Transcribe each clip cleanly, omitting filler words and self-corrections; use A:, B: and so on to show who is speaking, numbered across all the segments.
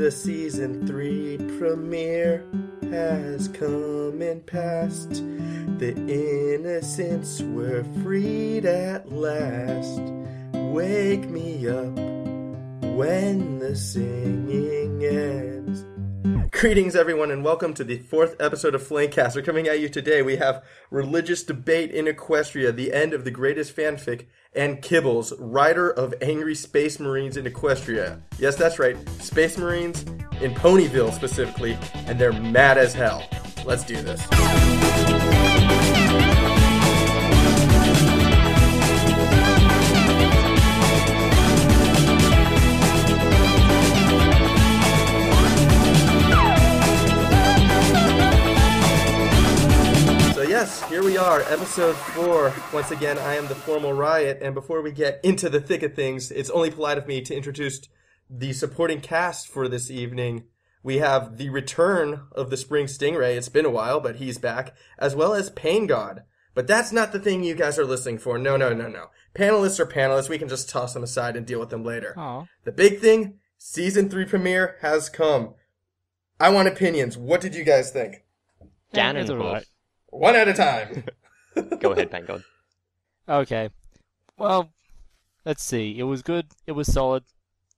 A: The season 3 premiere has come and passed. The innocents were freed at last. Wake me up when the singing ends. Greetings, everyone, and welcome to the 4th episode of Flamecast. We're coming at you today. We have religious debate in Equestria, the end of the greatest fanfic, and Killbles, writer of Angry Space Marines in Equestria. Yes, that's right, Space Marines in Ponyville specifically, and they're mad as hell. Let's do this. Yes, here we are, episode 4. Once again, I am the formal Riot, and before we get into the thick of things, it's only polite of me to introduce the supporting cast for this evening. We have the return of the SpringStingray. It's been a while, but he's back, as well as Paingod. But that's not the thing you guys are listening for. No. Panelists are panelists. We can just toss them aside and deal with them later.
B: Aww.
A: The big thing, season 3 premiere has come. I want opinions. What did you guys think?
B: Ganondorf.
A: One at a time.
C: Go ahead, Paingod.
B: Okay. Well, let's see. It was good. It was solid.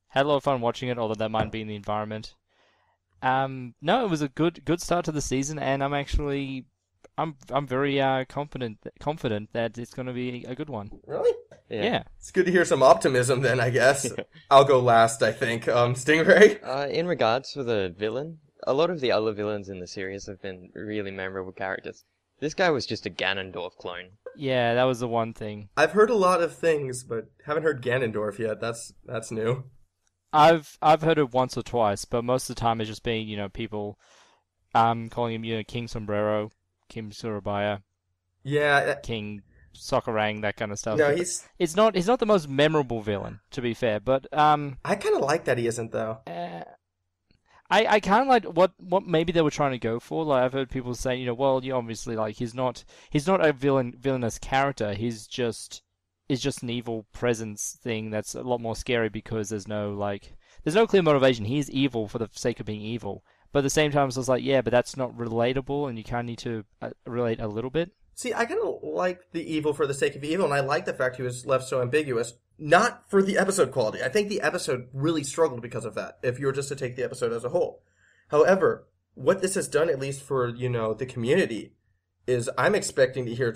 B: Had a lot of fun watching it, although that might be in the environment. No, it was a good start to the season, and I'm very confident that it's going to be a good one.
A: Really?
B: Yeah.
A: It's good to hear some optimism then, I guess. I'll go last, I think. Stingray?
C: In regards to the villain, a lot of the other villains in the series have been really memorable characters. This guy was just a Ganondorf clone.
B: Yeah, that was the one thing.
A: I've heard a lot of things, but haven't heard Ganondorf yet. That's new.
B: I've heard it once or twice, but most of the time it's just been, people calling him, King Sombrero, King Surabaya,
A: yeah,
B: King Sokarang, that kind of stuff.
A: No,
B: he's not the most memorable villain, to be fair, but
A: I kind of like that he isn't though.
B: I kind of like what maybe they were trying to go for. Like I've heard people say, obviously like he's not a villainous character. He's just an evil presence thing that's a lot more scary because there's no clear motivation. He's evil for the sake of being evil. But at the same time, it's just like, yeah, but that's not relatable, and you kind of need to relate a little bit.
A: See, I kind of like the evil for the sake of evil, and I like the fact he was left so ambiguous. Not for the episode quality. I think the episode really struggled because of that, if you were just to take the episode as a whole. However, what this has done, at least for, the community, is I'm expecting to hear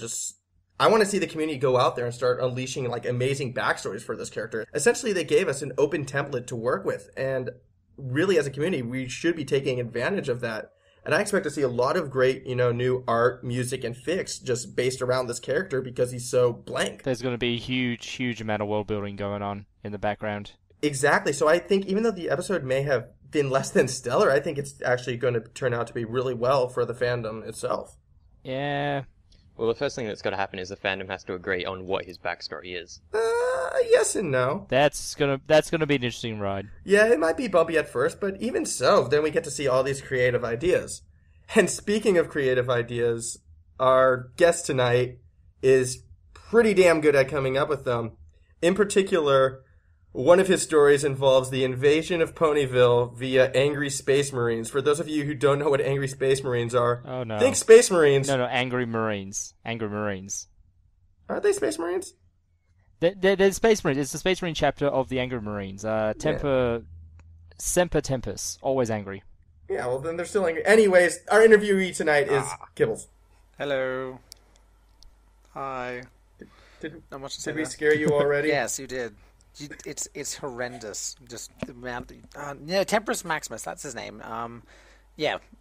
A: I want to see the community go out there and start unleashing, amazing backstories for this character. Essentially, they gave us an open template to work with, and really, as a community, we should be taking advantage of that. And I expect to see a lot of great, new art, music, and fics just based around this character because he's so blank.
B: There's going to be a huge amount of world building going on in the background.
A: Exactly. So I think even though the episode may have been less than stellar, I think it's actually going to turn out to be really well for the fandom itself.
B: Yeah.
C: Well, the first thing that's got to happen is the fandom has to agree on what his backstory is.
A: Yes and no.
B: That's gonna be an interesting ride.
A: Yeah, it might be bumpy at first, but even so, then we get to see all these creative ideas. And speaking of creative ideas, our guest tonight is pretty damn good at coming up with them. In particular, one of his stories involves the invasion of Ponyville via Angry Space Marines. For those of you who don't know what Angry Space Marines are,
B: oh no,
A: think Space Marines.
B: No, Angry Marines. Angry Marines.
A: Aren't they Space Marines?
B: They're Space Marines. It's the Space Marine chapter of the Angry Marines. Semper Tempus, always angry.
A: Yeah, well then they're still angry. Anyways, our interviewee tonight is Killbles.
D: Hello. Hi.
A: Did
D: Not much to
A: we
D: say there.
A: scare you already?
D: Yes, you did. It's horrendous. Just the amount. Temperus Maximus. That's his name.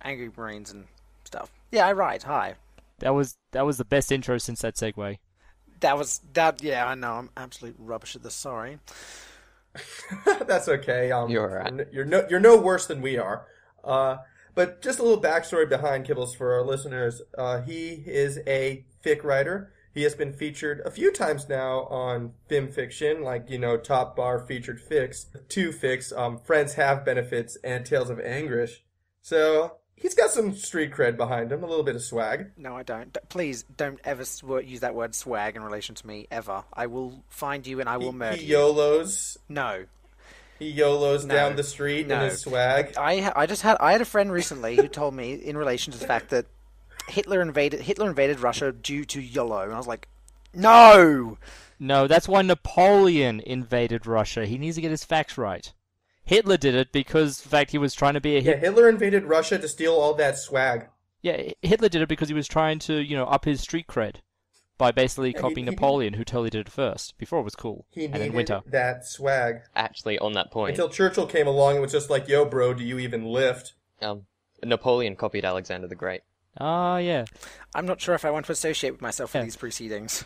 D: Angry Marines and stuff. Yeah, right. Hi.
B: That was the best intro since that segue.
D: That. Yeah, I know. I'm absolute rubbish at this. Sorry.
A: That's okay.
C: You're all right.
A: You're no worse than we are. But just a little backstory behind Killbles for our listeners. He is a fic writer. He has been featured a few times now on Film Fiction, Top Bar featured fics. 2 fics, Friends Have Benefits and Tales of Angrish. So he's got some street cred behind him, a little bit of swag.
D: No, I don't. Please don't ever use that word swag in relation to me, ever. I will find you and I will murder
A: he
D: you.
A: YOLOs.
D: No.
A: He YOLOs
D: No.
A: down the street in
D: No.
A: his swag.
D: I had a friend recently who told me in relation to the fact that Hitler invaded Russia due to YOLO, and I was like, no.
B: No, that's why Napoleon invaded Russia. He needs to get his facts right. Hitler did it because, in fact, he was trying to be a
A: Yeah, Hitler invaded Russia to steal all that swag.
B: Yeah, Hitler did it because he was trying to, up his street cred by basically copying Napoleon, who totally did it first, before it was cool.
A: He
B: and in
A: needed
B: winter.
A: that swag.
C: Actually, on that point,
A: Until Churchill came along and was just like, yo, bro, do you even lift?
C: Napoleon copied Alexander the Great.
B: Ah, yeah.
D: I'm not sure if I want to associate with myself with these proceedings.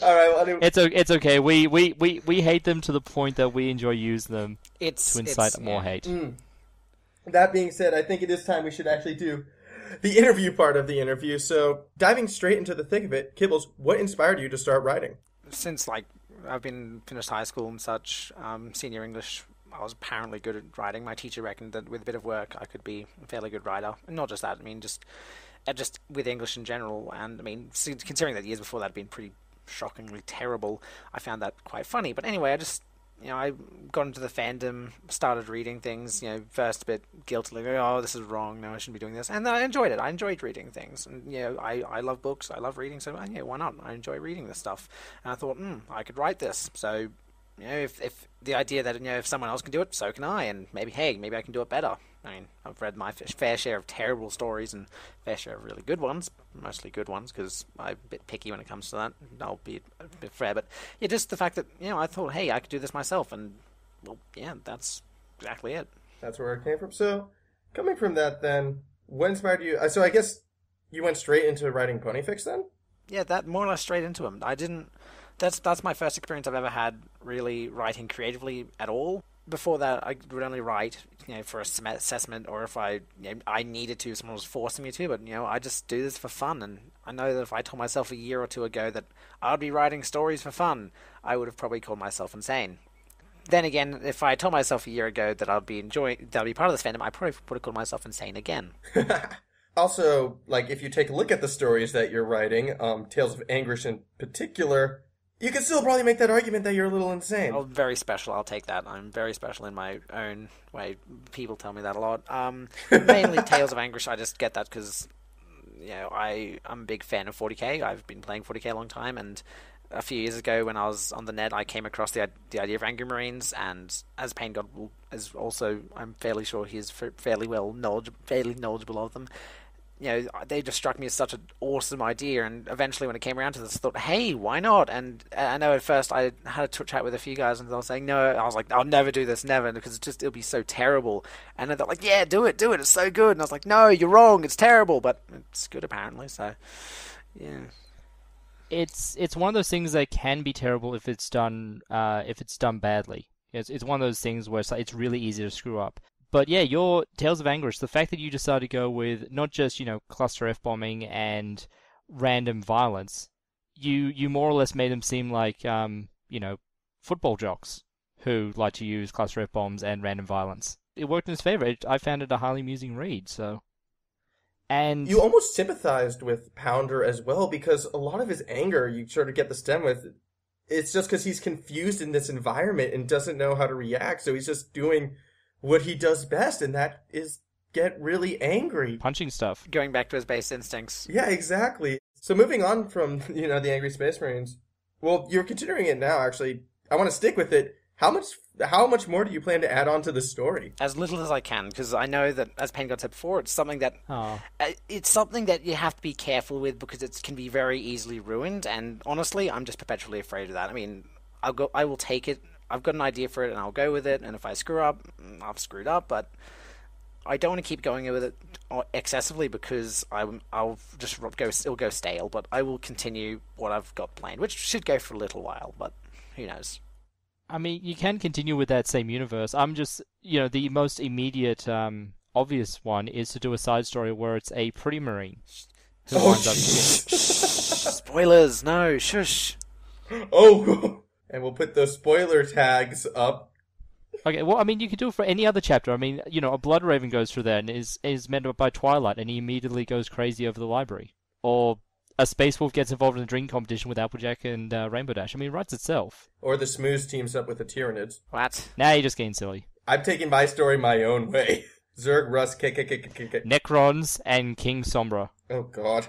A: All right, well, anyway.
B: It's okay. We hate them to the point that we enjoy using them to incite more hate.
A: That being said, I think it is time we should actually do the interview part of the interview. So, diving straight into the thick of it, Kibbles, what inspired you to start writing?
D: Since I've been finished high school and such, senior English, I was apparently good at writing. My teacher reckoned that with a bit of work, I could be a fairly good writer. And not just that, I mean, just with English in general. And I mean, considering that the years before that had been pretty shockingly terrible, I found that quite funny. But anyway, I got into the fandom, started reading things, first a bit guiltily, oh, this is wrong, no, I shouldn't be doing this. And then I enjoyed it. I enjoyed reading things. And, I love books, I love reading, so, why not? I enjoy reading this stuff. And I thought, I could write this. So, if the idea that, if someone else can do it, so can I. And maybe I can do it better. I mean, I've read my fair share of terrible stories and fair share of really good ones, mostly good ones, because I'm a bit picky when it comes to that. I'll be a bit fair, but yeah, just the fact that, I thought, hey, I could do this myself, and, well, yeah, that's exactly it.
A: That's where it came from. So, coming from that, then, what inspired you? So, I guess you went straight into writing ponyfics, then?
D: Yeah, that more or less straight into them. That's my first experience I've ever had really writing creatively at all. Before that, I would only write, for a assessment, or if I needed to, someone was forcing me to. But I just do this for fun, and I know that if I told myself a year or two ago that I'd be writing stories for fun, I would have probably called myself insane. Then again, if I told myself a year ago that I'd be part of this fandom, I probably would have called myself insane again.
A: Also, if you take a look at the stories that you're writing, Tales of Angrish in particular, you can still probably make that argument that you're a little insane.
D: Oh, very special. I'll take that. I'm very special in my own way. People tell me that a lot. Mainly Tales of Angrish, I just get that because, I'm a big fan of 40k. I've been playing 40k a long time, and a few years ago when I was on the net, I came across the idea of Angry Marines, and as Paingod is also, I'm fairly sure he's fairly knowledgeable of them. They just struck me as such an awesome idea, and eventually when it came around to this, I thought, hey, why not? And I know at first I had a chat with a few guys, and they were saying, no, I was like, I'll never do this, never, because it'll be so terrible. And they're like, yeah, do it, it's so good. And I was like, no, you're wrong, it's terrible, but it's good apparently, so, yeah.
B: It's one of those things that can be terrible if it's done badly. It's one of those things where it's really easy to screw up. But yeah, your Tales of Angrish, the fact that you decided to go with not just, cluster F-bombing and random violence, you more or less made them seem like, football jocks who like to use cluster F-bombs and random violence. It worked in his favor. I found it a highly amusing read, so... And
A: you almost sympathized with Pounder as well, because a lot of his anger, you sort of get the stem with, it's just because he's confused in this environment and doesn't know how to react, so he's just doing what he does best, and that is get really angry.
B: Punching stuff.
D: Going back to his base instincts.
A: Yeah, exactly. So moving on from, the Angry Space Marines, well, you're considering it now, actually. I want to stick with it. How much more do you plan to add on to the story?
D: As little as I can, because I know that, as Paingod said before, it's something that you have to be careful with, because it can be very easily ruined, and honestly, I'm just perpetually afraid of that. I mean, I will take it. I've got an idea for it, and I'll go with it, and if I screw up, I've screwed up, but I don't want to keep going with it excessively, because it'll go stale, but I will continue what I've got planned, which should go for a little while, but who knows.
B: I mean, you can continue with that same universe. I'm just, the most immediate, obvious one is to do a side story where it's a pretty Marine who winds up...
D: Spoilers, no, shush.
A: Oh, and we'll put those spoiler tags up.
B: Okay, well, I mean, you could do it for any other chapter. I mean, a Blood Raven goes through there and is met by Twilight, and he immediately goes crazy over the library. Or a Space Wolf gets involved in a drinking competition with Applejack and Rainbow Dash. I mean, it writes itself.
A: Or the Smooze teams up with the Tyranids.
D: What?
B: Now you're just getting silly.
A: I'm taking my story my own way. Zerg, Rust, kick.
B: Necrons and King Sombra.
A: Oh, God.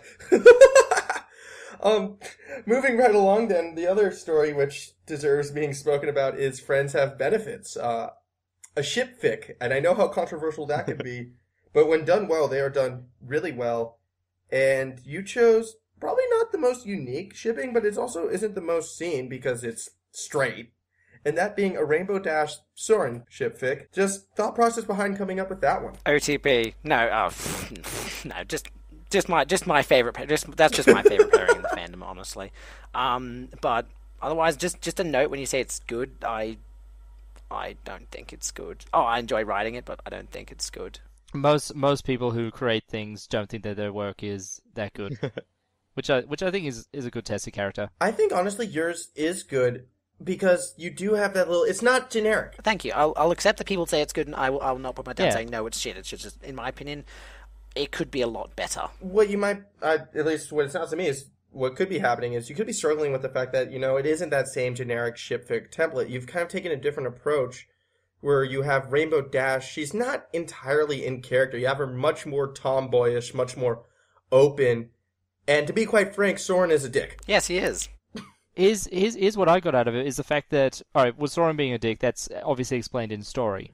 A: Moving right along then, the other story which deserves being spoken about is Friends Have Benefits. A ship fic, and I know how controversial that could be, but when done well, they are done really well. And you chose probably not the most unique shipping, but it also isn't the most seen because it's straight. And that being a Rainbow Dash Soren ship fic. Just thought process behind coming up with that one.
D: OTP. No, no, just my favorite. That's just my favorite pairing in the fandom, honestly. But otherwise, just a note when you say it's good, I don't think it's good. Oh, I enjoy writing it, but I don't think it's good.
B: Most people who create things don't think that their work is that good, which I think is a good test of character.
A: I think honestly yours is good because you do have that little. It's not generic.
D: Thank you. I'll accept that people say it's good, and I will not put my down saying no, it's shit. It's just, in my opinion, it could be a lot better.
A: What you might, at least what it sounds to me is, what could be happening is you could be struggling with the fact that, it isn't that same generic shipfic template. You've kind of taken a different approach where you have Rainbow Dash. She's not entirely in character. You have her much more tomboyish, much more open. And to be quite frank, Soren is a dick.
D: Yes, he is.
B: Here's what I got out of it is the fact that, alright, with Soren being a dick, that's obviously explained in story.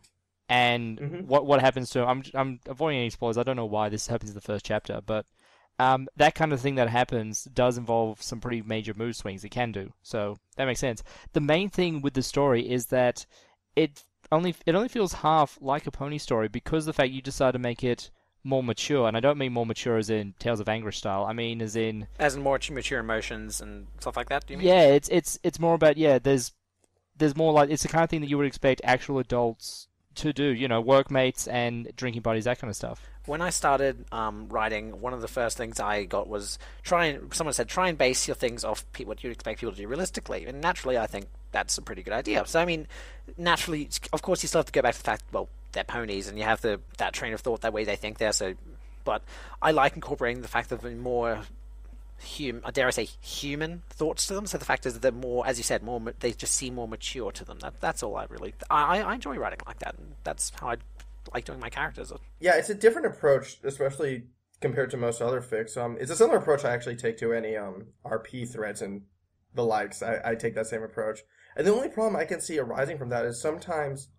B: And what happens to him, I'm avoiding any spoilers, I don't know why this happens in the first chapter, but that kind of thing that happens does involve some pretty major mood swings. It can do, so that makes sense. The main thing with the story is that it only feels half like a pony story because of the fact you decide to make it more mature, and I don't mean more mature as in Tales of Angrish style. I mean as in
D: more mature emotions and stuff like that. Do you mean?
B: Yeah, it's more about there's more like it's the kind of thing that you would expect actual adults to do, workmates and drinking buddies, that kind of stuff.
D: When I started writing, one of the first things I got was someone said, try and base your things off what you'd expect people to do realistically. And naturally, I think that's a pretty good idea. So, I mean, naturally, of course, you still have to go back to the fact, well, they're ponies, and you have that train of thought, that way they think they're so. But I like incorporating the fact of more human thoughts to them. So the fact is that they're more, as you said, they just seem more mature to them. That's all I enjoy writing like that, and that's how I like doing my characters.
A: Yeah, it's a different approach, especially compared to most other fics. It's a similar approach I actually take to any RP threads and the likes. I take that same approach. And the only problem I can see arising from that is sometimes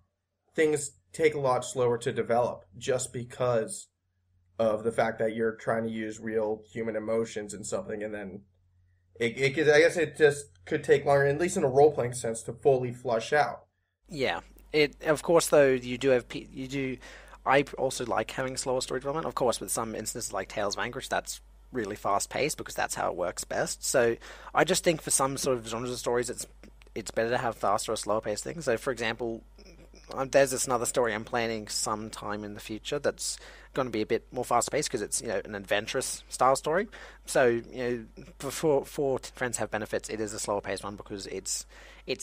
A: things take a lot slower to develop just because of the fact that you're trying to use real human emotions in something, and then it could, I guess it just could take longer, at least in a role-playing sense, to fully flush out.
D: Yeah. Of course, though, I also like having slower story development. Of course, with some instances like Tales of Angrish, that's really fast-paced because that's how it works best. So I just think for some sort of genres of stories, it's better to have faster or slower-paced things. So, for example, there's another story I'm planning sometime in the future that's going to be a bit more fast-paced because it's an adventurous style story. So for Friends Have Benefits, it is a slower-paced one because it's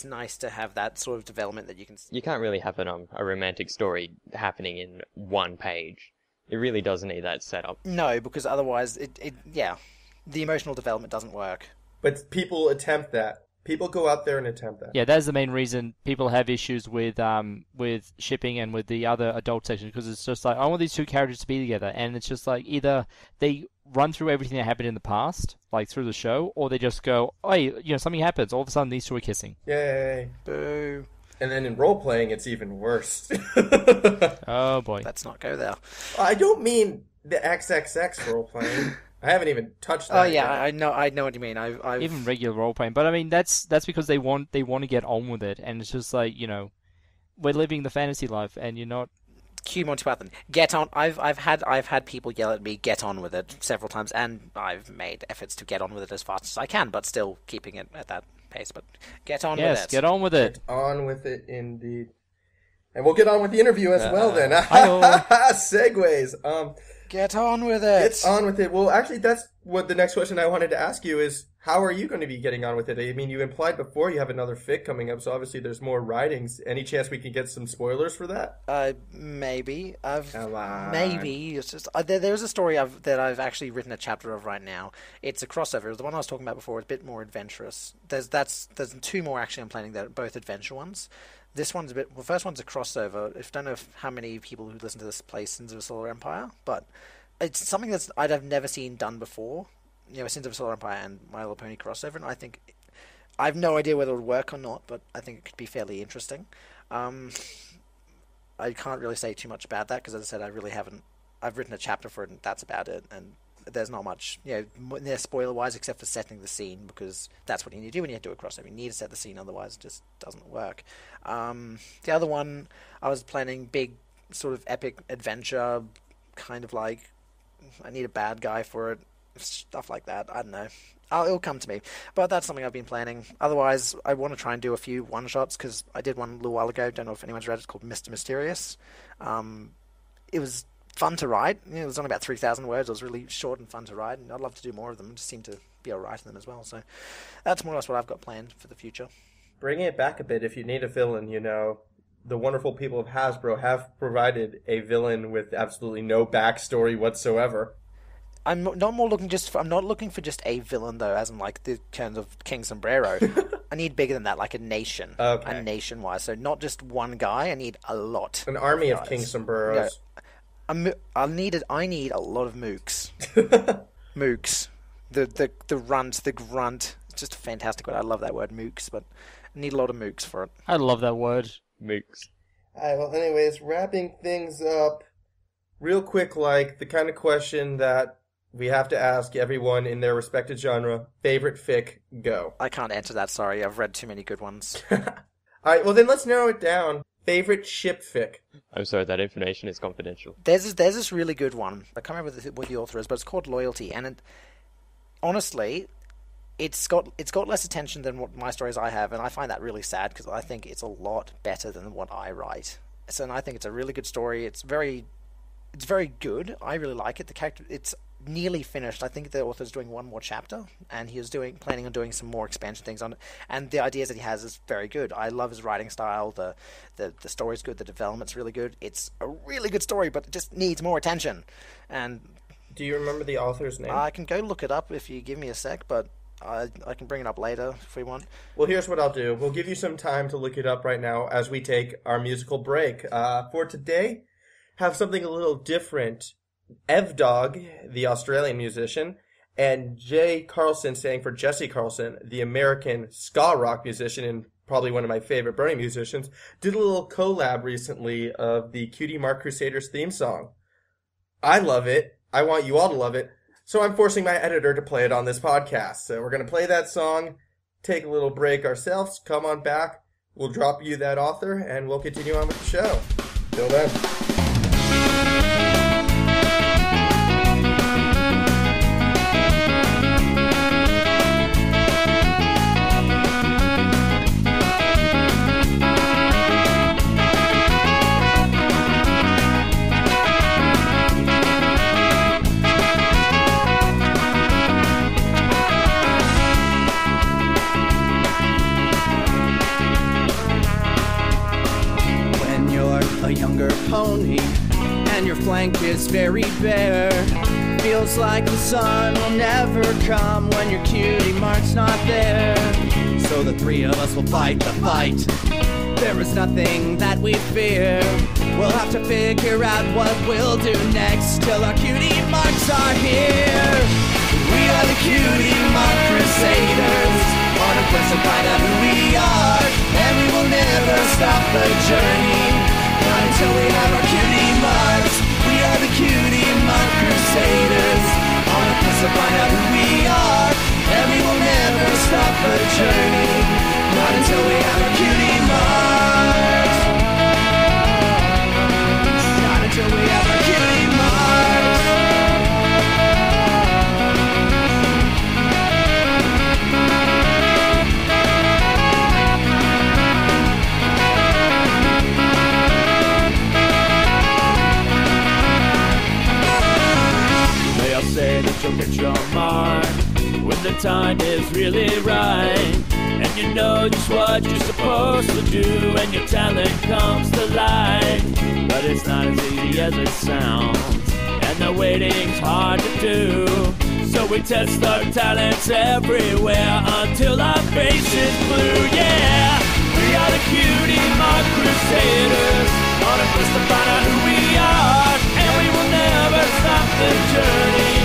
D: nice to have that sort of development that you can.
C: You can't really have a romantic story happening in one page. It really does need that setup.
D: No, because otherwise, the emotional development doesn't work.
A: But people attempt that. People go out there and attempt that.
B: Yeah, that's the main reason people have issues with shipping and with the other adult section, because it's just like, I want these two characters to be together, and it's just like either they run through everything that happened in the past, like through the show, or they just go, oh, hey, something happens, all of a sudden these two are kissing.
A: Yay.
D: Boo.
A: And then in role-playing, it's even worse.
B: Oh, boy.
D: Let's not go there.
A: I don't mean the XXX role-playing. I haven't even touched that.
D: Oh yeah, yet. I know what you mean. I've
B: even regular role playing, but I mean that's because they want to get on with it, and it's just like we're living the fantasy life, and you're not.
D: Cue Monty Python. Get on. I've had people yell at me, get on with it, several times, and I've made efforts to get on with it as fast as I can, but still keeping it at that pace. But get on with it.
B: Yes, get on with it.
A: Get on with it, indeed. And we'll get on with the interview as well then.
B: Hi-oh.
A: Segues.
D: Get on with it.
A: Get on with it. Well, actually, that's what the next question I wanted to ask you is, how are you going to be getting on with it? I mean, you implied before you have another fic coming up, so obviously there's more writings. Any chance we can get some spoilers for that?
D: Maybe.
A: Come on.
D: Maybe. It's just there's a story that I've actually written a chapter of right now. It's a crossover. The one I was talking about before is a bit more adventurous. There's 2 more actually I'm planning that are both adventure ones. This one's first one's a crossover. I don't know how many people who listen to this play Sins of a Solar Empire, but it's something that I've never seen done before. You know, Sins of a Solar Empire and My Little Pony crossover, and I have no idea whether it would work or not, but I think it could be fairly interesting. I can't really say too much about that because, as I said, I've written a chapter for it, and that's about it. And there's not much, there spoiler-wise, except for setting the scene, because that's what you need to do when you do a crossover. You need to set the scene, otherwise it just doesn't work. The other one, I was planning big, sort of epic adventure, kind of like, I need a bad guy for it, stuff like that. I don't know. It'll come to me. But that's something I've been planning. Otherwise, I want to try and do a few one-shots, because I did one a little while ago. Don't know if anyone's read it. It's called Mr. Mysterious. It was fun to write. It was only about 3,000 words. It was really short and fun to write, and I'd love to do more of them. Just seem to be able to write them as well. So that's more or less what I've got planned for the future.
A: Bringing it back a bit, if you need a villain, the wonderful people of Hasbro have provided a villain with absolutely no backstory whatsoever.
D: I'm not looking for just a villain though, as in like the terms of King Sombrero. I need bigger than that, like a nation, a nation-wise. So not just one guy. I need a lot.
A: An army of King Sombreros.
D: I need a lot of mooks. Mooks, the runt, the grunt. It's just a fantastic word. I love that word, mooks, but I need a lot of mooks for it.
B: I love that word,
C: mooks.
A: Alright, well, anyways, wrapping things up real quick, like the kind of question that we have to ask everyone in their respective genre. Favorite fic, go.
D: I can't answer that, sorry. I've read too many good ones.
A: Alright, well then let's narrow it down. Favorite ship fic.
C: I'm sorry, that information is confidential.
D: There's this really good one. I can't remember what the author is, but it's called Loyalty, and honestly, it's got less attention than what my stories I have, and I find that really sad because I think it's a lot better than what I write. So, and I think it's a really good story. It's very good. I really like it. The character, it's nearly finished. I think the author's doing one more chapter, and he is planning on doing some more expansion things on it. And the ideas that he has is very good. I love his writing style. The story's good. The development's really good. It's a really good story, but it just needs more attention. And
A: do you remember the author's name?
D: I can go look it up if you give me a sec, but I can bring it up later if we want.
A: Well, here's what I'll do. We'll give you some time to look it up right now as we take our musical break. For today, have something a little different. EVDog, the Australian musician, and Jay Carlson, standing for Jesse Carlson, the American ska rock musician and probably one of my favorite Brony musicians, did a little collab recently of the Cutie Mark Crusaders theme song. I love it. I want you all to love it. So I'm forcing my editor to play it on this podcast. So we're going to play that song, take a little break ourselves, come on back, we'll drop you that author, and we'll continue on with the show. Till then.
E: Pony, and your flank is very bare. Feels like the sun will never come when your cutie mark's not there. So the three of us will fight the fight. There is nothing that we fear. We'll have to figure out what we'll do next till our cutie marks are here. We are the Cutie Mark Crusaders, on a quest to find out who we are, and we will never stop the journey. Not until we have our cutie marks. We are the Cutie Mark Crusaders, on a quest to find out who we are, and we will never stop the journey. Not until we have our cutie marks. Not until we have our cutie marks.
F: when the time is really right. And you know just what you're supposed to do, and your talent comes to light. But it's not as easy as it sounds, and the waiting's hard to do. So we test our talents everywhere until our face is blue, yeah! We are the Cutie Mark Crusaders, on a quest to find out who we are, and we will never stop the journey,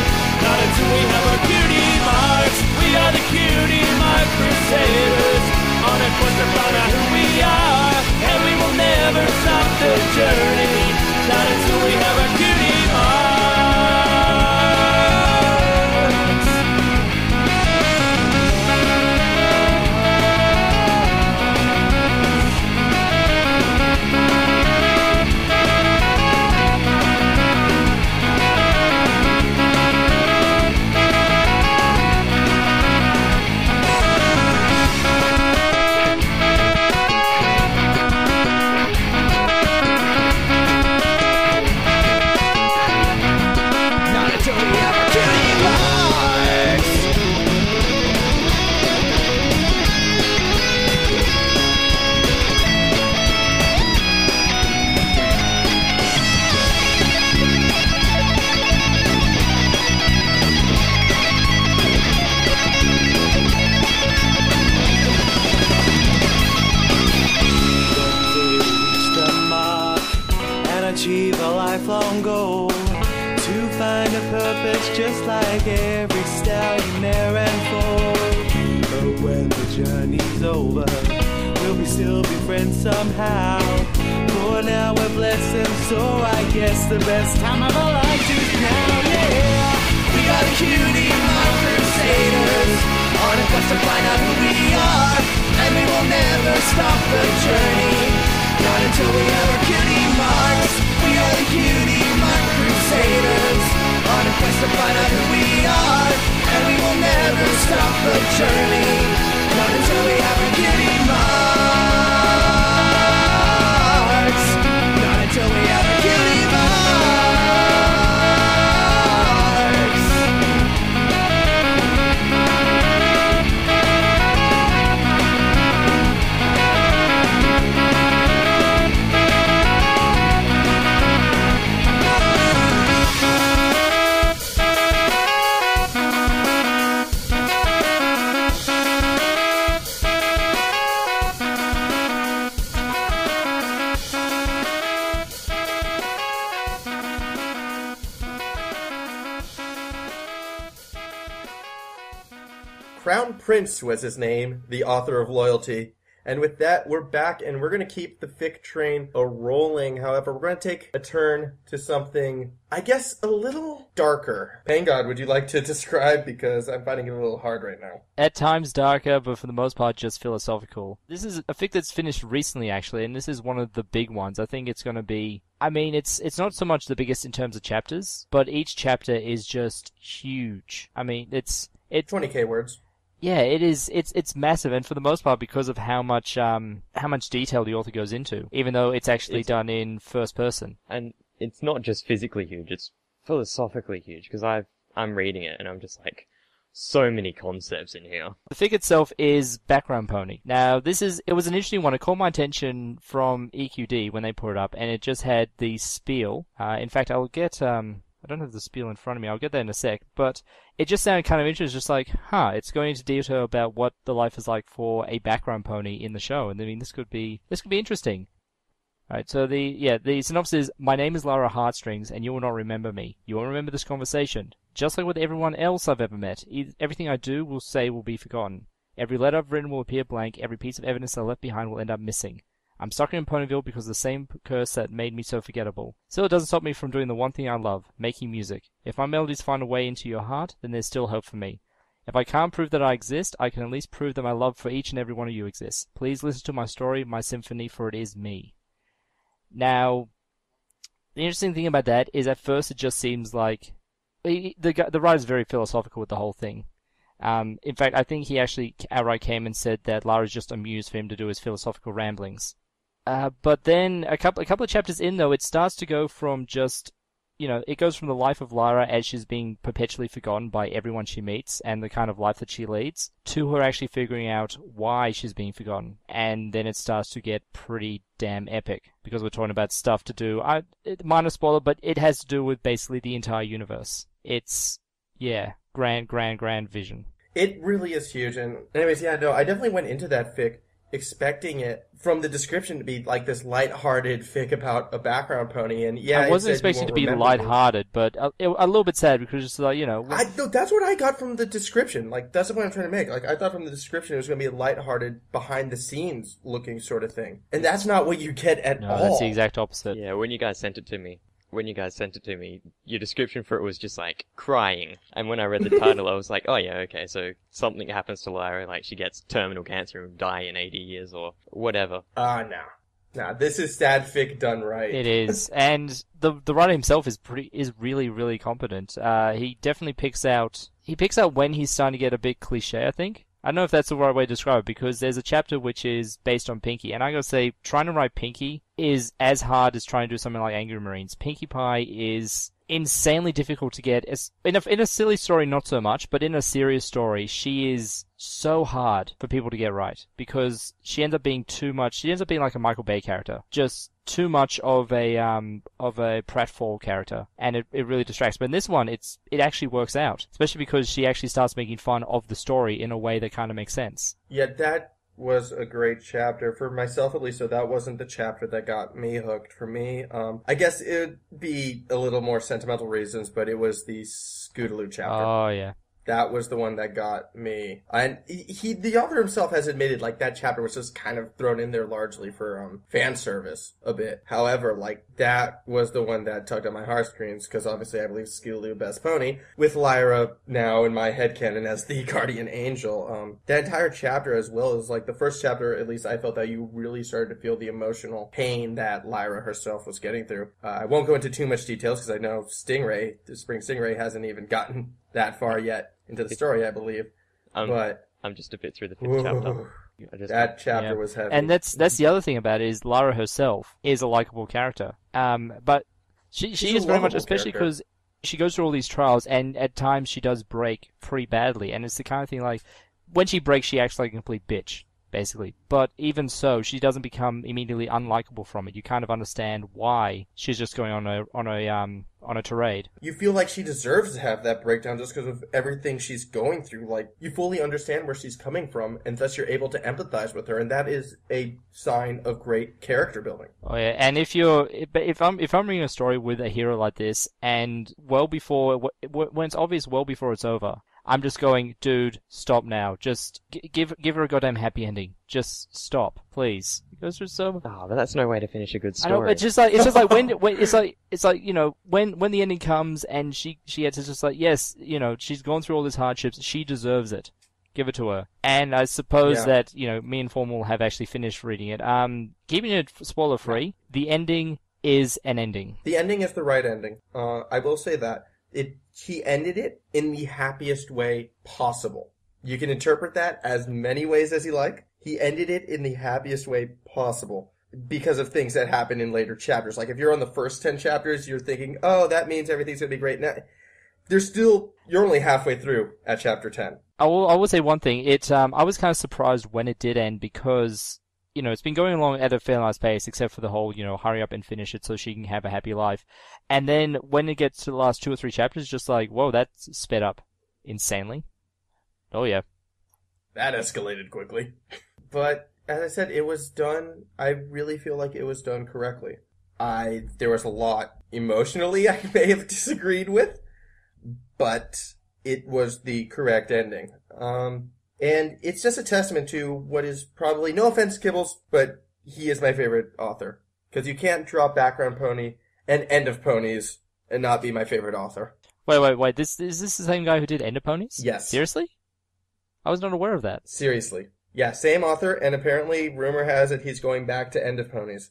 F: not until we have our cutie marks. We are the Cutie Mark Crusaders, on a quest to find out who we are, and we will never stop the journey, not until we have our cutie marks.
E: Achieve a lifelong goal to find a purpose just like every stallion there and foal. But when the journey's over, will we still be friends somehow? For now we're blessed, so I guess the best time of our lives is now, yeah! We are the Cutie Mark Crusaders, on a quest to find out who we are, and we will never stop the journey, not until we have our cutie marks. We are the Cutie Mark Crusaders, on a quest to find out who we are, and we will never stop the journey, not until we have our cutie marks. Not until we have our cutie marks.
A: Crown Prince was his name, the author of Loyalty. And with that, we're back, and we're going to keep the fic train a-rolling. However, we're going to take a turn to something, I guess, a little darker. Paingod, would you like to describe? Because I'm finding it a little hard right now.
B: At times darker, but for the most part just philosophical. This is a fic that's finished recently, actually, and this is one of the big ones. I think it's going to be... I mean, it's not so much the biggest in terms of chapters, but each chapter is just huge. I mean, it's
A: 20k words.
B: Yeah, it is. It's massive, and for the most part, because of how much detail the author goes into, even though it's actually done in first person.
C: And it's not just physically huge; it's philosophically huge. Because I'm reading it, and I'm just like, so many concepts in here.
B: The fic itself is Background Pony. Now, it was an interesting one. It caught my attention from EQD when they put it up, and it just had the spiel. In fact, I'll get I don't have the spiel in front of me. I'll get that in a sec. But it just sounded kind of interesting. Just like, it's going into detail about what the life is like for a background pony in the show. And I mean, this could be interesting. Alright, so the synopsis is, my name is Lara Heartstrings, and you will not remember me. You won't remember this conversation. Just like with everyone else I've ever met, everything I do will say will be forgotten. Every letter I've written will appear blank. Every piece of evidence I left behind will end up missing. I'm stuck in Ponyville because of the same curse that made me so forgettable. Still, it doesn't stop me from doing the one thing I love, making music. If my melodies find a way into your heart, then there's still hope for me. If I can't prove that I exist, I can at least prove that my love for each and every one of you exists. Please listen to my story, my symphony, for it is me. Now, the interesting thing about that is at first it just seems like... The writer's very philosophical with the whole thing. In fact, I think he actually outright came and said that Lara's just a muse for him to do his philosophical ramblings. But then, a couple of chapters in, though, it starts to go from just it goes from the life of Lyra as she's being perpetually forgotten by everyone she meets and the kind of life that she leads, to her actually figuring out why she's being forgotten. And then it starts to get pretty damn epic, because we're talking about stuff to do, minor spoiler, but it has to do with basically the entire universe. It's, grand vision.
A: It really is huge. And anyways, I definitely went into that fic expecting it from the description to be like this lighthearted fic about a background pony, and
B: I wasn't expecting it to be lighthearted, but a little bit sad, because it's like,
A: that's what I got from the description. Like, that's the point I'm trying to make. Like, I thought from the description it was going to be a lighthearted, behind the scenes looking sort of thing, and that's not what you get at all.
B: No, that's the exact opposite.
C: Yeah, when you guys sent it to me, your description for it was just like crying. And when I read the title, I was like, oh yeah, okay, so something happens to Lyra, like she gets terminal cancer and will die in 80 years or whatever.
A: No, this is sad fic done right.
B: It is, and the writer himself is really, really competent. He definitely picks out when he's starting to get a bit cliche, I think. I don't know if that's the right way to describe it, because there's a chapter which is based on Pinkie, and I gotta say, trying to write Pinkie is as hard as trying to do something like Angry Marines. Pinkie Pie is insanely difficult to get. In a silly story, not so much, but in a serious story, she is so hard for people to get right, because she ends up being like a Michael Bay character. Just too much of a pratfall character, and it really distracts. But in this one, it actually works out, especially because she actually starts making fun of the story in a way that kind of makes sense.
A: Yeah, that was a great chapter for myself, at least. So that wasn't the chapter that got me hooked. For me, I guess it'd be a little more sentimental reasons, but it was the Scootaloo chapter.
B: Oh yeah.
A: That was the one that got me. And the author himself has admitted, like, that chapter was just kind of thrown in there largely for fan service a bit. However, like, that was the one that tugged at my heartstrings, because obviously I believe Scootaloo best pony, with Lyra now in my headcanon as the guardian angel. That entire chapter, as well as, like, the first chapter, at least I felt that you really started to feel the emotional pain that Lyra herself was getting through. I won't go into too much details, because I know the SpringStingray hasn't even gotten that far yet into the story, I believe. But
C: I'm just a bit through the 5th chapter.
A: That chapter was heavy.
B: And that's the other thing about it, is Lyra herself is a likable character. But she is very much, especially because she goes through all these trials, and at times she does break pretty badly. And it's the kind of thing, like, when she breaks, she acts like a complete bitch, basically. But even so, she doesn't become immediately unlikable from it. You kind of understand why she's just going on a tirade.
A: You feel like she deserves to have that breakdown just because of everything she's going through. Like, you fully understand where she's coming from, and thus you're able to empathize with her, and that is a sign of great character building.
B: Oh yeah, and if I'm reading a story with a hero like this, and when it's obvious well before it's over, I'm just going, dude, stop now. Just give her a goddamn happy ending. Just stop, please. It goes through so.
C: Oh, but that's no way to finish a good story.
B: I know, but it's just like when the ending comes and she gets, it's just like, yes, she's gone through all these hardships. She deserves it. Give it to her. And I suppose that me and Formal have actually finished reading it. Keeping it spoiler free. The ending is an ending.
A: The ending is the right ending. I will say that. He ended it in the happiest way possible. You can interpret that as many ways as you like. He ended it in the happiest way possible because of things that happen in later chapters. Like, if you're on the first 10 chapters, you're thinking, oh, that means everything's going to be great. Now, you're only halfway through at chapter 10.
B: I will say one thing. I was kind of surprised when it did end, because it's been going along at a fairly nice pace, except for the whole, hurry up and finish it so she can have a happy life. And then when it gets to the last 2 or 3 chapters, just like, whoa, that's sped up insanely. Oh, yeah.
A: That escalated quickly. But, as I said, it was done, I really feel like it was done correctly. There was a lot emotionally I may have disagreed with, but it was the correct ending. And it's just a testament to what is probably, no offense, Killbles, but he is my favorite author. Because you can't draw Background Pony and End of Ponies and not be my favorite author.
B: Wait. Is this the same guy who did End of Ponies?
A: Yes.
B: Seriously? I was not aware of that.
A: Seriously. Yeah, same author, and apparently rumor has it he's going back to End of Ponies.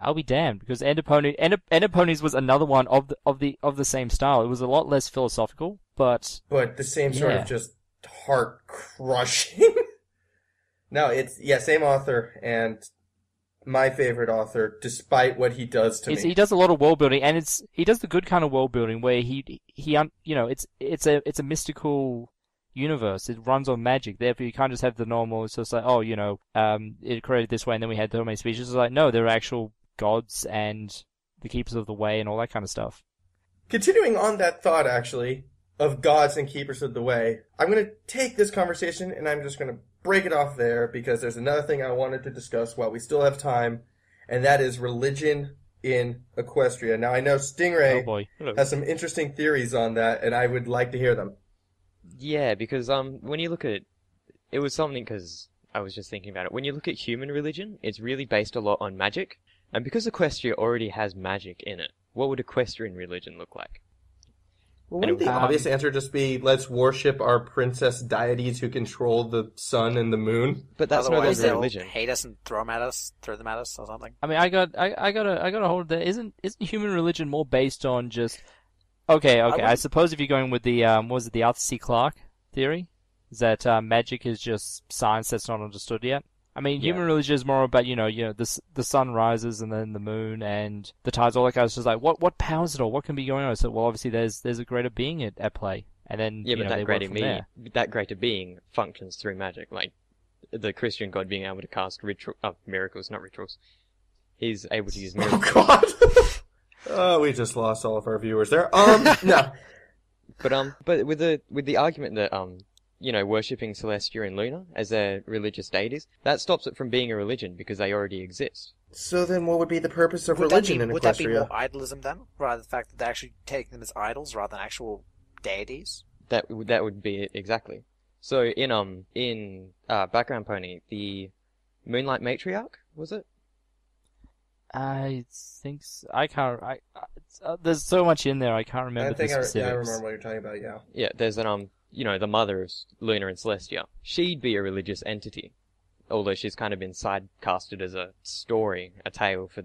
B: I'll be damned, because End of Ponies was another one of the same style. It was a lot less philosophical, but
A: the same sort of just heart crushing. No, it's same author, and my favorite author, despite what he does to me.
B: He does a lot of world building, and he does the good kind of world building where it's a mystical universe. It runs on magic. Therefore, you can't just have the normal. It's just like, it created this way, and then we had so many species. It's like, no, there are actual gods and the keepers of the way and all that kind of stuff.
A: Continuing on that thought, actually, of gods and keepers of the way, I'm going to take this conversation and I'm just going to break it off there because there's another thing I wanted to discuss while we still have time, and that is religion in Equestria. Now, I know Stingray has some interesting theories on that, and I would like to hear them.
C: Yeah, because when you look at it was something because I was just thinking about it. When you look at human religion, it's really based a lot on magic, and because Equestria already has magic in it, what would equestrian religion look like?
A: Well, wouldn't the obvious answer just be, let's worship our princess deities who control the sun and the moon?
C: But that's not their religion.
D: Hate us and throw them at us or something.
B: I mean, I got a hold of that. Isn't human religion more based on just okay? I suppose if you're going with the the Arthur C. Clarke theory, is that magic is just science that's not understood yet. I mean, human religion is more about, the sun rises and then the moon and the tides, all that kind of stuff. It's like, what powers it all? What can be going on? So, well, obviously there's a greater being at play. And then,
C: but that greater being functions through magic. Like, the Christian god being able to cast miracles, not rituals. He's able to use miracles.
A: Oh, God! We just lost all of our viewers there. No.
C: But with the argument that, worshipping Celestia and Luna as their religious deities, that stops it from being a religion because they already exist.
A: So then what would be the purpose of religion in Equestria?
D: Would that be more idolism then? Rather than the fact that they're actually taking them as idols rather than actual deities?
C: That would be it, exactly. So in Background Pony, the Moonlight Matriarch, was it?
B: I think so. I can't. There's so much in there. I can't remember the specifics.
A: I remember what you're talking about. Yeah.
C: Yeah. There's an the mother of Luna and Celestia. She'd be a religious entity, although she's kind of been sidecasted as a story, a tale for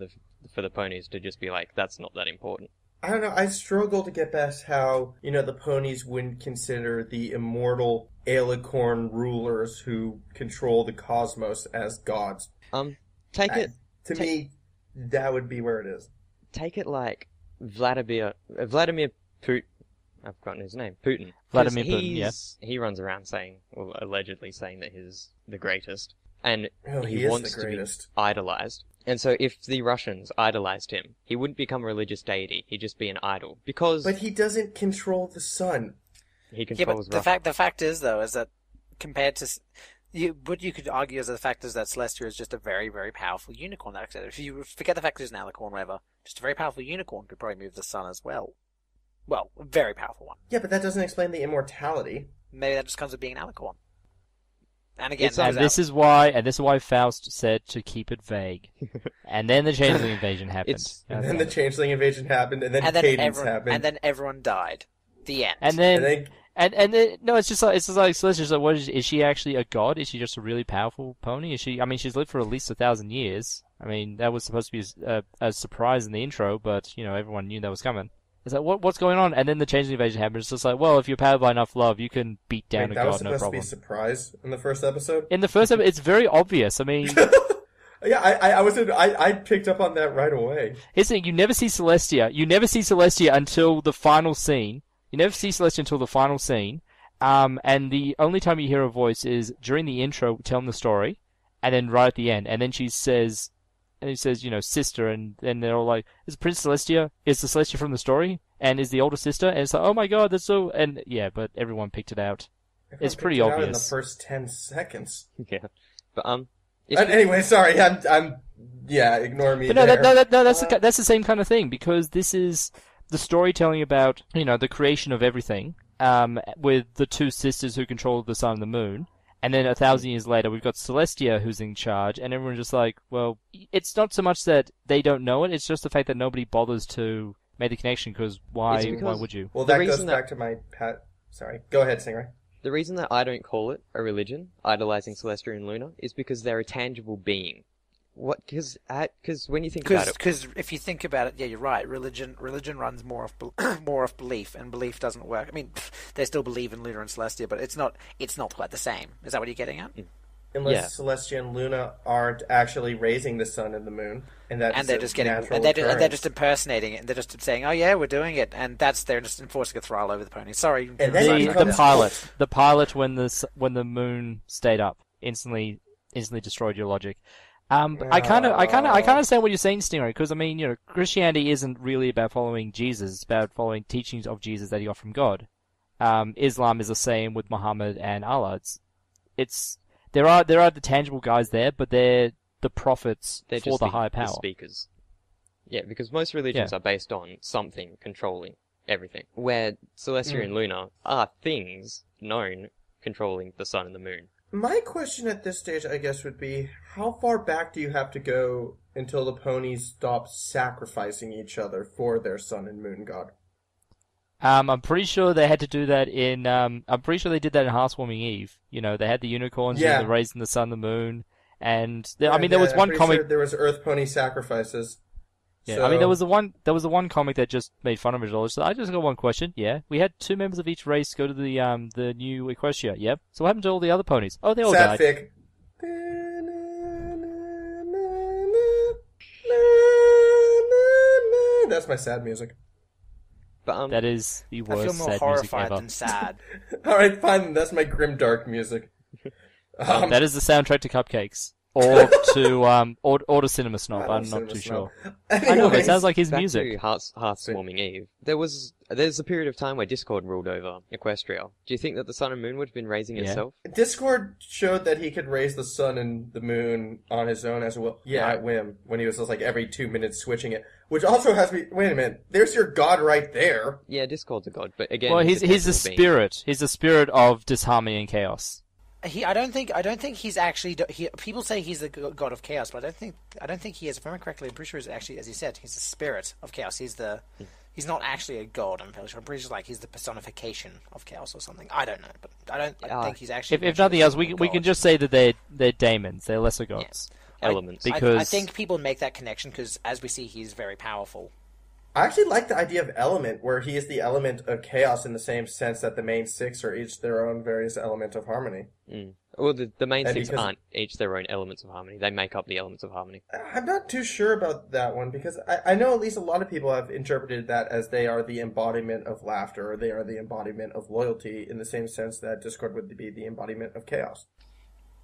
C: the ponies to just be like, that's not that important.
A: I don't know. I struggle to get past how the ponies wouldn't consider the immortal Alicorn rulers who control the cosmos as gods. To me, that would be where it is.
C: Take it like Vladimir Putin. I've forgotten his name. Putin.
B: Vladimir Putin, yes.
C: He runs around allegedly saying that he's the greatest. And
A: he
C: wants to be idolized. And so if the Russians idolized him, he wouldn't become a religious deity. He'd just be an idol.
A: But he doesn't control the sun.
C: He controls Russia.
D: The fact is, though, is that compared to... What you could argue is that the fact is that Celestia is just a very, very powerful unicorn. If you forget the fact that it's an alicorn or whatever, just a very powerful unicorn could probably move the sun as well. Well, a very powerful one.
A: Yeah, but that doesn't explain the immortality.
D: Maybe that just comes with being an alicorn. And again,
B: this is why Faust said to keep it vague. And then the Changeling invasion happened.
A: And then the Changeling invasion happened, and then Cadence happened.
D: And then everyone died. The end.
B: And then it's just like Celestia's like, what is she actually a god? Is she just a really powerful pony? Is she? I mean, she's lived for at least 1,000 years. I mean, that was supposed to be a surprise in the intro, but everyone knew that was coming. It's like, what's going on? And then the Changeling invasion happened. It's just like, well, if you're powered by enough love, you can beat down a god, no problem.
A: That was supposed to be a surprise in the first episode?
B: In the first episode, it's very obvious. I mean...
A: Yeah, I picked up on that right away.
B: Here's the thing, you never see Celestia. You never see Celestia until the final scene. And the only time you hear her voice is during the intro telling the story, and then right at the end. And then she says... And he says, sister, and then they're all like, is Prince Celestia? Is the Celestia from the story? And is the older sister? And it's like, oh my god, that's so... And yeah, but everyone picked it out. It's pretty obvious.
A: In the first 10 seconds.
C: Yeah. But,
A: anyway, sorry, ignore me.
B: But no, that's the same kind of thing, because this is the storytelling about, the creation of everything, with the two sisters who control the sun and the moon. And then 1,000 years later, we've got Celestia who's in charge, and everyone's just like, well, it's not so much that they don't know it, it's just the fact that nobody bothers to make the connection, because why would you?
A: Well, that goes back to my... Sorry, go ahead, Stingray.
C: The reason that I don't call it a religion, idolizing Celestia and Luna, is because they're a tangible being. Because when you think about it...
D: Because if you think about it, yeah, you're right. Religion runs more off belief, and belief doesn't work. I mean, they still believe in Luna and Celestia, but it's not quite the same. Is that what you're getting at?
A: Unless Celestia and Luna aren't actually raising the sun and the moon, and
D: they're just they're just impersonating it, and they're just saying, "Oh yeah, we're doing it," and they're just enforcing a throttle over the pony. Sorry,
A: and then
B: the pilot when the moon stayed up instantly destroyed your logic. I kind of understand what you're saying, Stingray, because I mean, you know, Christianity isn't really about following Jesus; it's about following teachings of Jesus that he got from God. Islam is the same with Muhammad and Allah. There are the tangible guys there, but they're the prophets for the higher power.
C: The speakers. Yeah, because most religions are based on something controlling everything. Where Celestia and Luna are things known controlling the sun and the moon.
A: My question at this stage, I guess, would be, how far back do you have to go until the ponies stop sacrificing each other for their sun and moon god?
B: I'm pretty sure they had to do that in. I'm pretty sure they did that in Hearthwarming Eve. You know, they had the unicorns, and the raising the sun, the moon, and there was one comic.
A: Sure there was Earth pony sacrifices.
B: Yeah,
A: so...
B: I mean, there was the one comic that just made fun of it all. So I just got one question. Yeah, we had 2 members of each race go to the new Equestria. Yep. So what happened to all the other ponies? Oh, they all died.
A: Fig. That's my sad music.
C: But,
B: that is the worst.
D: I feel more horrified than sad.
A: Alright, fine. That's my grim dark music.
B: That is the soundtrack to Cupcakes. Or to Cinema Snob. I'm not too sure. I know, but it sounds like his music.
C: Hearthwarming Eve. There's a period of time where Discord ruled over Equestria. Do you think that the sun and moon would have been raising itself?
A: Discord showed that he could raise the sun and the moon on his own as well. Yeah, at whim. When he was just like every 2 minutes switching it. Which also has me. Wait a minute. There's your god right there.
C: Yeah, Discord's a god, but again,
B: well, he's a spirit. He's a spirit of disharmony and chaos.
D: I don't think he's actually. People say he's the god of chaos, but I don't think he is. If I remember correctly, I'm pretty sure he's actually, as you said, he's the spirit of chaos. He's not actually a god. I'm fairly sure. I'm pretty sure he's the personification of chaos or something. I don't know, but I think he's actually.
B: If nothing else, we can just say that they're daemons. They're lesser gods.
D: Yeah.
C: Elements.
D: I think people make that connection because, as we see, he's very powerful.
A: I actually like the idea of element, where he is the element of chaos in the same sense that the main 6 are each their own various element of harmony.
C: Well, the main 6 aren't each their own elements of harmony. They make up the elements of harmony.
A: I'm not too sure about that one, because I know at least a lot of people have interpreted that as they are the embodiment of laughter, or they are the embodiment of loyalty, in the same sense that Discord would be the embodiment of chaos.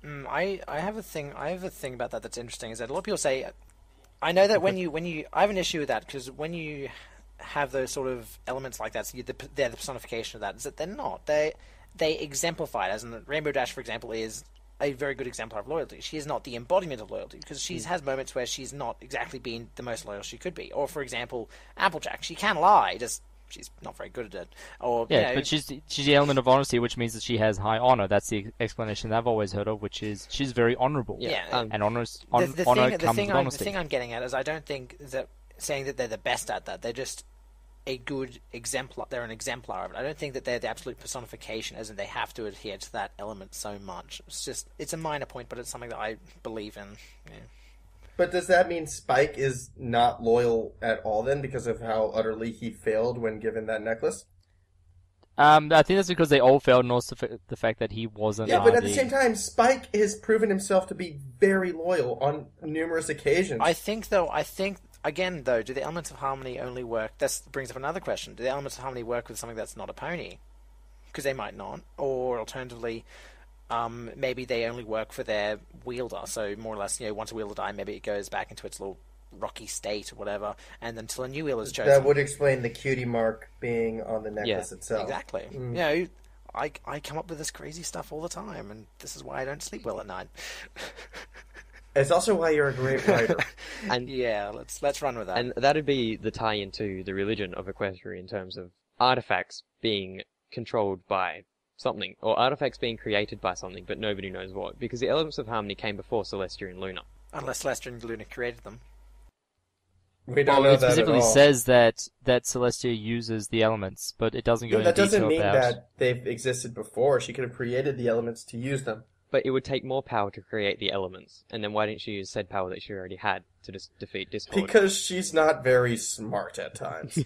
D: I have a thing about that that's interesting, is that a lot of people say, I know that when you I have an issue with that, because when you have those sort of elements like that, so they're the personification of that, is that they're not. They exemplify it, as in Rainbow Dash, for example, is a very good exemplar of loyalty. She is not the embodiment of loyalty, because she has moments where she's not exactly being the most loyal she could be. Or, for example, Applejack, she can lie, just she's not very good at it. Or
B: but she's the element of honesty, which means that she has high honor. That's the explanation that I've always heard of, which is she's very honorable. And honor comes with honesty.
D: The thing I'm getting at is I don't think that saying that they're the best at that. They're just a good exemplar. They're an exemplar of it. I don't think that they're the absolute personification, as in they have to adhere to that element so much. It's a minor point, but it's something that I believe in. Yeah.
A: But does that mean Spike is not loyal at all then, because of how utterly he failed when given that necklace?
B: I think that's because they all failed, and also the fact that he wasn't.
A: Yeah, but at the same time, Spike has proven himself to be very loyal on numerous occasions.
D: I think, again, though, do the elements of harmony only work? This brings up another question. Do the elements of harmony work with something that's not a pony? Because they might not. Or, alternatively, maybe they only work for their wielder. So, more or less, once a wielder dies, maybe it goes back into its little rocky state or whatever, and until a new wielder is chosen.
A: That would explain the cutie mark being on the necklace itself.
D: Exactly. I come up with this crazy stuff all the time, and this is why I don't sleep well at night.
A: It's also why you're a great writer.
C: And
D: yeah, let's run with that.
C: And that'd be the tie-in to the religion of Equestria in terms of artifacts being controlled by something, or artifacts being created by something, but nobody knows what, because the elements of harmony came before Celestia and Luna.
D: Unless Celestia and Luna created them.
A: We don't know
B: it
A: that
B: specifically
A: at all.
B: says that Celestia uses the elements, but it doesn't go into detail about...
A: That doesn't mean that they've existed before. She could have created the elements to use them.
C: But it would take more power to create the elements, and then why didn't she use said power that she already had to just defeat Discord?
A: Because she's not very smart at times.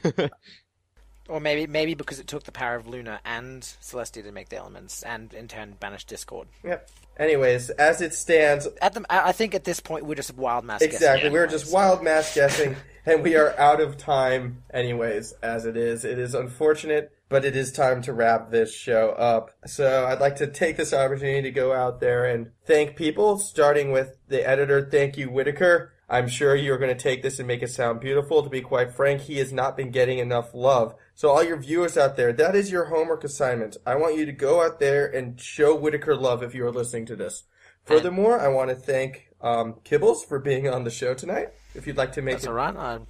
D: Or maybe because it took the power of Luna and Celestia to make the elements, and in turn banished Discord.
A: Yep. Anyways, as it stands...
D: I think at this point we're just wild mass guessing.
A: Exactly, we're just wild mass guessing, and we are out of time anyways, as it is. It is unfortunate, but it is time to wrap this show up. So I'd like to take this opportunity to go out there and thank people, starting with the editor. Thank you, Whitaker. I'm sure you're going to take this and make it sound beautiful. To be quite frank, he has not been getting enough love. So all your viewers out there, that is your homework assignment. I want you to go out there and show Whitaker love if you are listening to this. Furthermore, I want to thank Killbles for being on the show tonight. If you'd like to make
D: That's all right.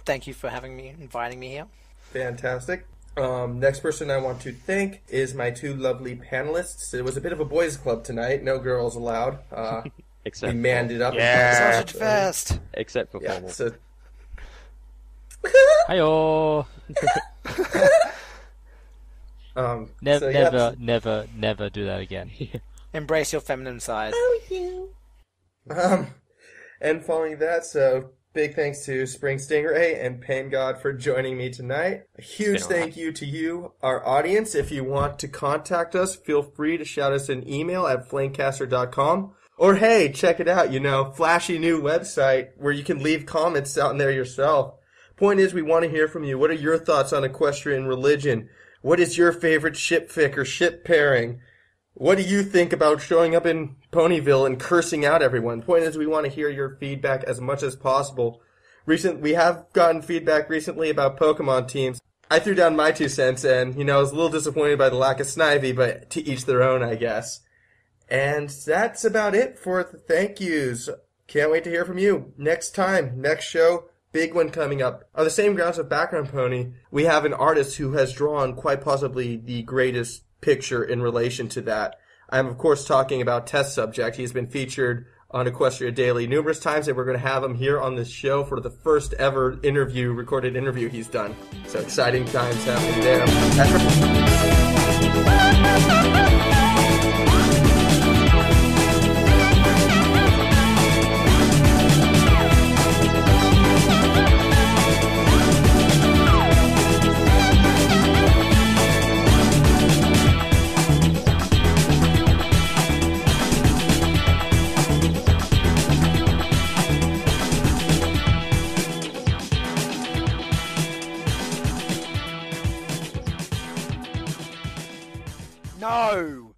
D: Thank you for inviting me here.
A: Fantastic. Next person I want to thank is my two lovely panelists. It was a bit of a boys' club tonight. No girls allowed.
C: Except
A: we manned it up.
D: Yeah. Sausage fest.
C: Except for formal.
A: So...
B: Hi-oh. Never do that again.
D: Embrace your feminine side.
A: And following that, so big thanks to SpringStingray and Paingod for joining me tonight. A huge thank you to you, our audience. If you want to contact us, feel free to shout us an email at flamecaster.com. Or hey, check it out, flashy new website where you can leave comments out in there yourself. Point is, we want to hear from you. What are your thoughts on equestrian religion? What is your favorite ship fic or ship pairing? What do you think about showing up in Ponyville and cursing out everyone? Point is, we want to hear your feedback as much as possible. We have gotten feedback recently about Pokemon teams. I threw down my 2 cents and, I was a little disappointed by the lack of Snivy, but to each their own, I guess. And that's about it for the thank yous. Can't wait to hear from you. Next time, next show, big one coming up. On the same grounds of Background Pony, we have an artist who has drawn quite possibly the greatest picture in relation to that. I'm, of course, talking about Test Subject. He's been featured on Equestria Daily numerous times, and we're going to have him here on this show for the first ever recorded interview he's done. So exciting times happening there.
D: No!